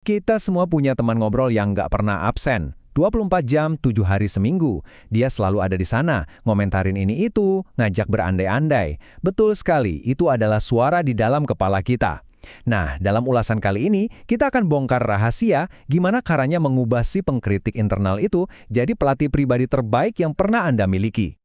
Kita semua punya teman ngobrol yang nggak pernah absen. 24 jam, 7 hari seminggu. Dia selalu ada di sana, ngomentarin ini itu, ngajak berandai-andai. Betul sekali, itu adalah suara di dalam kepala kita. Nah, dalam ulasan kali ini, kita akan bongkar rahasia gimana caranya mengubah si pengkritik internal itu jadi pelatih pribadi terbaik yang pernah Anda miliki.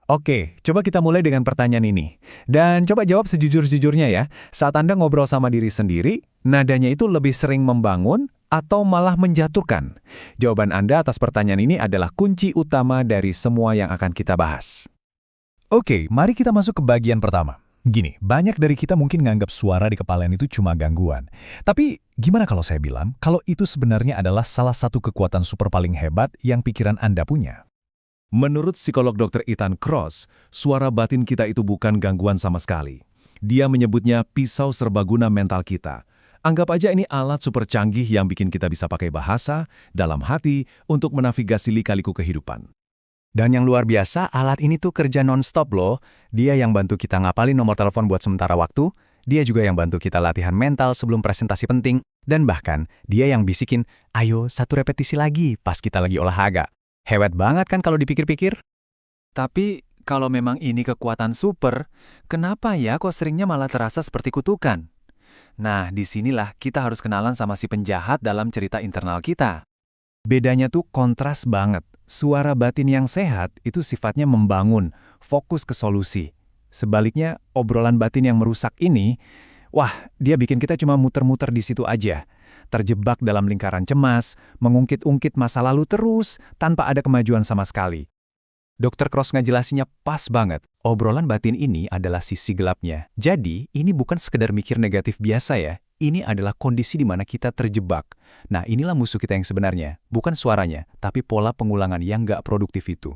Oke, coba kita mulai dengan pertanyaan ini. Dan coba jawab sejujur-jujurnya ya. Saat Anda ngobrol sama diri sendiri, nadanya itu lebih sering membangun atau malah menjatuhkan? Jawaban Anda atas pertanyaan ini adalah kunci utama dari semua yang akan kita bahas. Oke, mari kita masuk ke bagian pertama. Gini, banyak dari kita mungkin nganggap suara di kepala itu cuma gangguan. Tapi gimana kalau saya bilang, kalau itu sebenarnya adalah salah satu kekuatan super paling hebat yang pikiran Anda punya? Menurut psikolog Dr. Ethan Kross, suara batin kita itu bukan gangguan sama sekali. Dia menyebutnya pisau serbaguna mental kita. Anggap aja ini alat super canggih yang bikin kita bisa pakai bahasa, dalam hati, untuk menavigasi lika-liku kehidupan. Dan yang luar biasa, alat ini tuh kerja non-stop loh. Dia yang bantu kita ngapalin nomor telepon buat sementara waktu, dia juga yang bantu kita latihan mental sebelum presentasi penting, dan bahkan dia yang bisikin, ayo satu repetisi lagi pas kita lagi olahraga. Hebat banget kan kalau dipikir-pikir? Tapi, kalau memang ini kekuatan super, kenapa ya kok seringnya malah terasa seperti kutukan? Nah, disinilah kita harus kenalan sama si penjahat dalam cerita internal kita. Bedanya tuh kontras banget. Suara batin yang sehat itu sifatnya membangun, fokus ke solusi. Sebaliknya, obrolan batin yang merusak ini, wah, dia bikin kita cuma muter-muter di situ aja. Terjebak dalam lingkaran cemas, mengungkit-ungkit masa lalu terus, tanpa ada kemajuan sama sekali. Dr. Kross ngejelasinnya pas banget. Obrolan batin ini adalah sisi gelapnya. Jadi, ini bukan sekedar mikir negatif biasa ya. Ini adalah kondisi di mana kita terjebak. Nah, inilah musuh kita yang sebenarnya. Bukan suaranya, tapi pola pengulangan yang nggak produktif itu.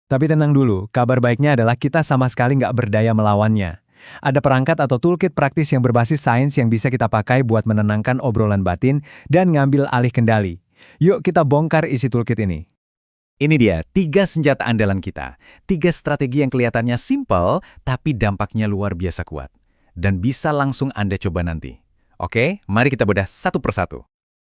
Tapi tenang dulu, kabar baiknya adalah kita sama sekali nggak berdaya melawannya. Ada perangkat atau toolkit praktis yang berbasis sains yang bisa kita pakai buat menenangkan obrolan batin dan ngambil alih kendali. Yuk kita bongkar isi toolkit ini. Ini dia, 3 senjata andalan kita. 3 strategi yang kelihatannya simpel, tapi dampaknya luar biasa kuat. Dan bisa langsung Anda coba nanti. Oke, mari kita bedah satu persatu.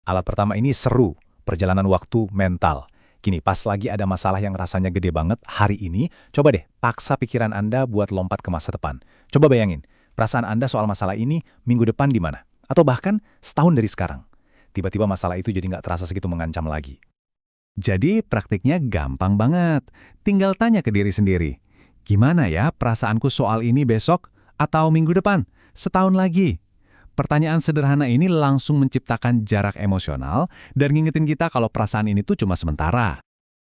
Alat pertama ini seru, perjalanan waktu mental. Gini, pas lagi ada masalah yang rasanya gede banget hari ini, coba deh paksa pikiran Anda buat lompat ke masa depan. Coba bayangin, perasaan Anda soal masalah ini minggu depan di mana? Atau bahkan setahun dari sekarang. Tiba-tiba masalah itu jadi nggak terasa segitu mengancam lagi. Jadi praktiknya gampang banget. Tinggal tanya ke diri sendiri. Gimana ya perasaanku soal ini besok? Atau minggu depan? Setahun lagi? Pertanyaan sederhana ini langsung menciptakan jarak emosional dan ngingetin kita kalau perasaan ini tuh cuma sementara.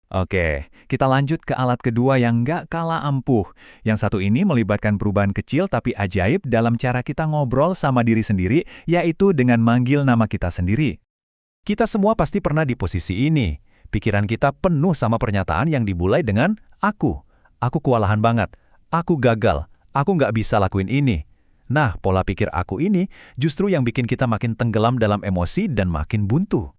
Oke, kita lanjut ke alat kedua yang nggak kalah ampuh. Yang satu ini melibatkan perubahan kecil tapi ajaib dalam cara kita ngobrol sama diri sendiri, yaitu dengan manggil nama kita sendiri. Kita semua pasti pernah di posisi ini. Pikiran kita penuh sama pernyataan yang dimulai dengan aku. Aku kewalahan banget. Aku gagal. Aku nggak bisa lakuin ini. Nah, pola pikir aku ini justru yang bikin kita makin tenggelam dalam emosi dan makin buntu.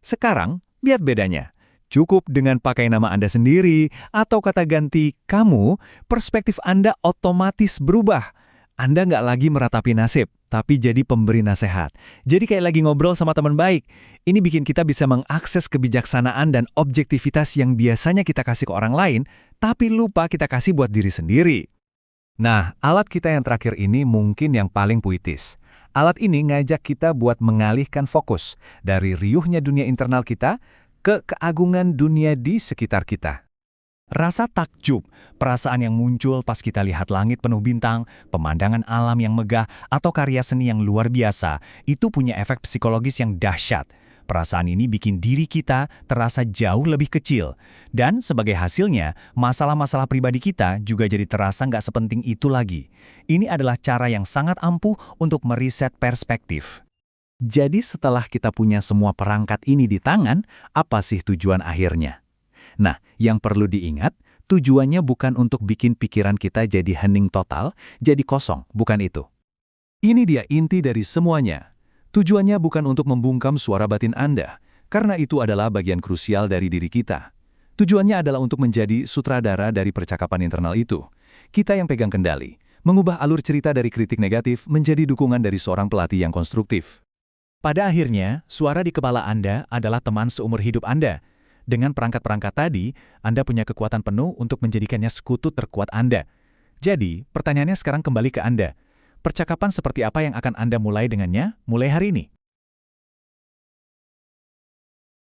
Sekarang, lihat bedanya. Cukup dengan pakai nama Anda sendiri atau kata ganti kamu, perspektif Anda otomatis berubah. Anda nggak lagi meratapi nasib, tapi jadi pemberi nasihat. Jadi kayak lagi ngobrol sama teman baik. Ini bikin kita bisa mengakses kebijaksanaan dan objektivitas yang biasanya kita kasih ke orang lain, tapi lupa kita kasih buat diri sendiri. Nah, alat kita yang terakhir ini mungkin yang paling puitis. Alat ini ngajak kita buat mengalihkan fokus dari riuhnya dunia internal kita ke keagungan dunia di sekitar kita. Rasa takjub, perasaan yang muncul pas kita lihat langit penuh bintang, pemandangan alam yang megah, atau karya seni yang luar biasa, itu punya efek psikologis yang dahsyat. Perasaan ini bikin diri kita terasa jauh lebih kecil. Dan sebagai hasilnya, masalah-masalah pribadi kita juga jadi terasa nggak sepenting itu lagi. Ini adalah cara yang sangat ampuh untuk mereset perspektif. Jadi setelah kita punya semua perangkat ini di tangan, apa sih tujuan akhirnya? Nah, yang perlu diingat, tujuannya bukan untuk bikin pikiran kita jadi hening total, jadi kosong, bukan itu. Ini dia inti dari semuanya. Tujuannya bukan untuk membungkam suara batin Anda, karena itu adalah bagian krusial dari diri kita. Tujuannya adalah untuk menjadi sutradara dari percakapan internal itu. Kita yang pegang kendali, mengubah alur cerita dari kritik negatif menjadi dukungan dari seorang pelatih yang konstruktif. Pada akhirnya, suara di kepala Anda adalah teman seumur hidup Anda. Dengan perangkat-perangkat tadi, Anda punya kekuatan penuh untuk menjadikannya sekutu terkuat Anda. Jadi, pertanyaannya sekarang kembali ke Anda. Percakapan seperti apa yang akan Anda mulai dengannya mulai hari ini?